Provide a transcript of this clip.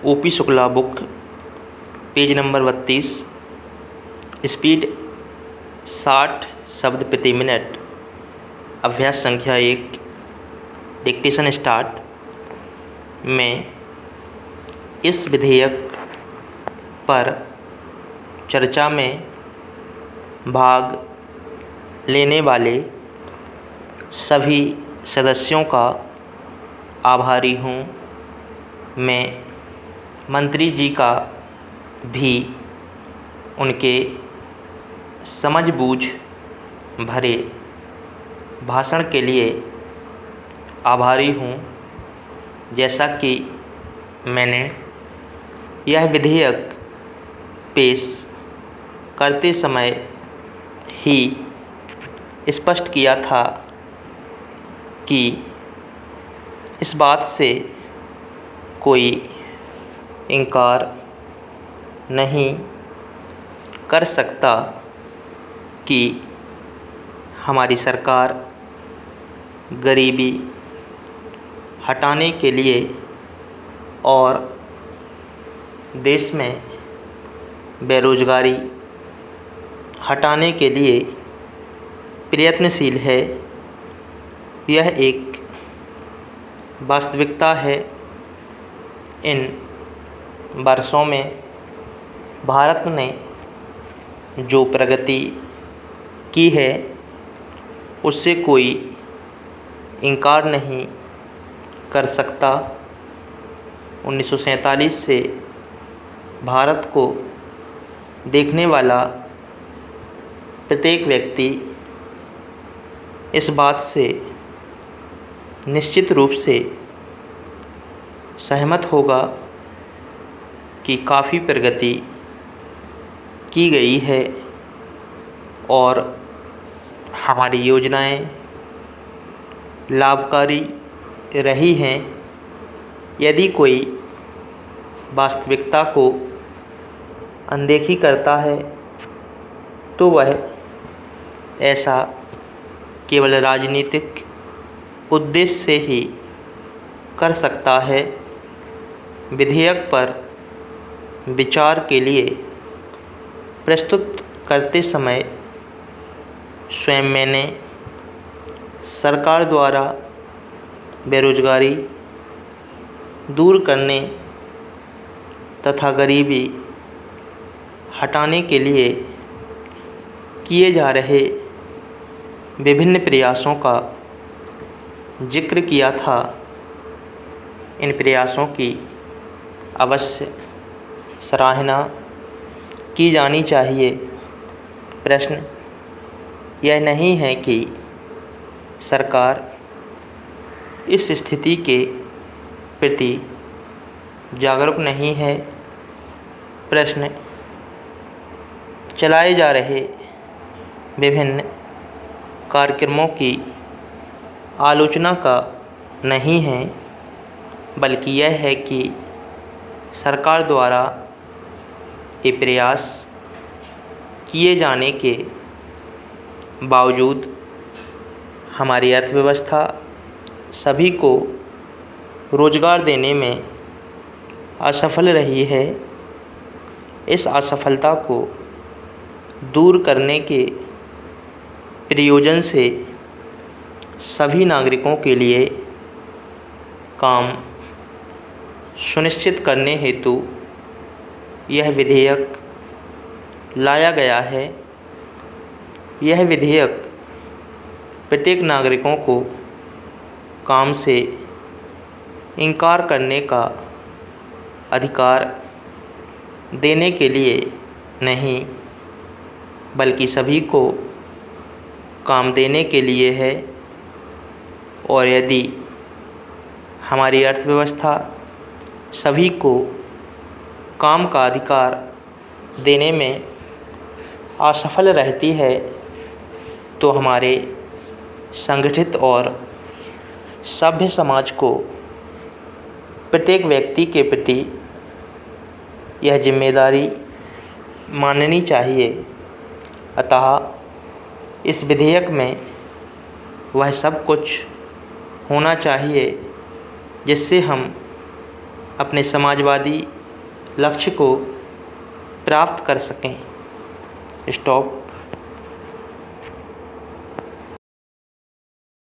OP Shukla book, page number 32, speed 60 शब्द प्रति minute, अभ्यास संख्या 1, डिक्टेशन स्टार्ट। में इस विधेयक पर चर्चा में भाग लेने वाले सभी सदस्यों का आभारी हूँ। मैं मंत्री जी का भी उनके समझबूझ भरे भाषण के लिए आभारी हूँ। जैसा कि मैंने यह विधेयक पेश करते समय ही स्पष्ट किया था कि इस बात से कोई इनकार नहीं कर सकता कि हमारी सरकार गरीबी हटाने के लिए और देश में बेरोज़गारी हटाने के लिए प्रयत्नशील है। यह एक वास्तविकता है। इन वर्षों में भारत ने जो प्रगति की है उससे कोई इनकार नहीं कर सकता। 1947 से भारत को देखने वाला प्रत्येक व्यक्ति इस बात से निश्चित रूप से सहमत होगा कि काफ़ी प्रगति की गई है और हमारी योजनाएं लाभकारी रही हैं। यदि कोई वास्तविकता को अनदेखी करता है तो वह ऐसा केवल राजनीतिक उद्देश्य से ही कर सकता है। विधेयक पर विचार के लिए प्रस्तुत करते समय स्वयं मैंने सरकार द्वारा बेरोज़गारी दूर करने तथा गरीबी हटाने के लिए किए जा रहे विभिन्न प्रयासों का जिक्र किया था। इन प्रयासों की अवश्य सराहना की जानी चाहिए। प्रश्न यह नहीं है कि सरकार इस स्थिति के प्रति जागरूक नहीं है। प्रश्न चलाए जा रहे विभिन्न कार्यक्रमों की आलोचना का नहीं है, बल्कि यह है कि सरकार द्वारा ये प्रयास किए जाने के बावजूद हमारी अर्थव्यवस्था सभी को रोज़गार देने में असफल रही है। इस असफलता को दूर करने के प्रयोजन से सभी नागरिकों के लिए काम सुनिश्चित करने हेतु यह विधेयक लाया गया है। यह विधेयक प्रत्येक नागरिकों को काम से इनकार करने का अधिकार देने के लिए नहीं, बल्कि सभी को काम देने के लिए है। और यदि हमारी अर्थव्यवस्था सभी को काम का अधिकार देने में असफल रहती है तो हमारे संगठित और सभ्य समाज को प्रत्येक व्यक्ति के प्रति यह जिम्मेदारी माननी चाहिए। अतः इस विधेयक में वह सब कुछ होना चाहिए जिससे हम अपने समाजवादी लक्ष्य को प्राप्त कर सकें। स्टॉप।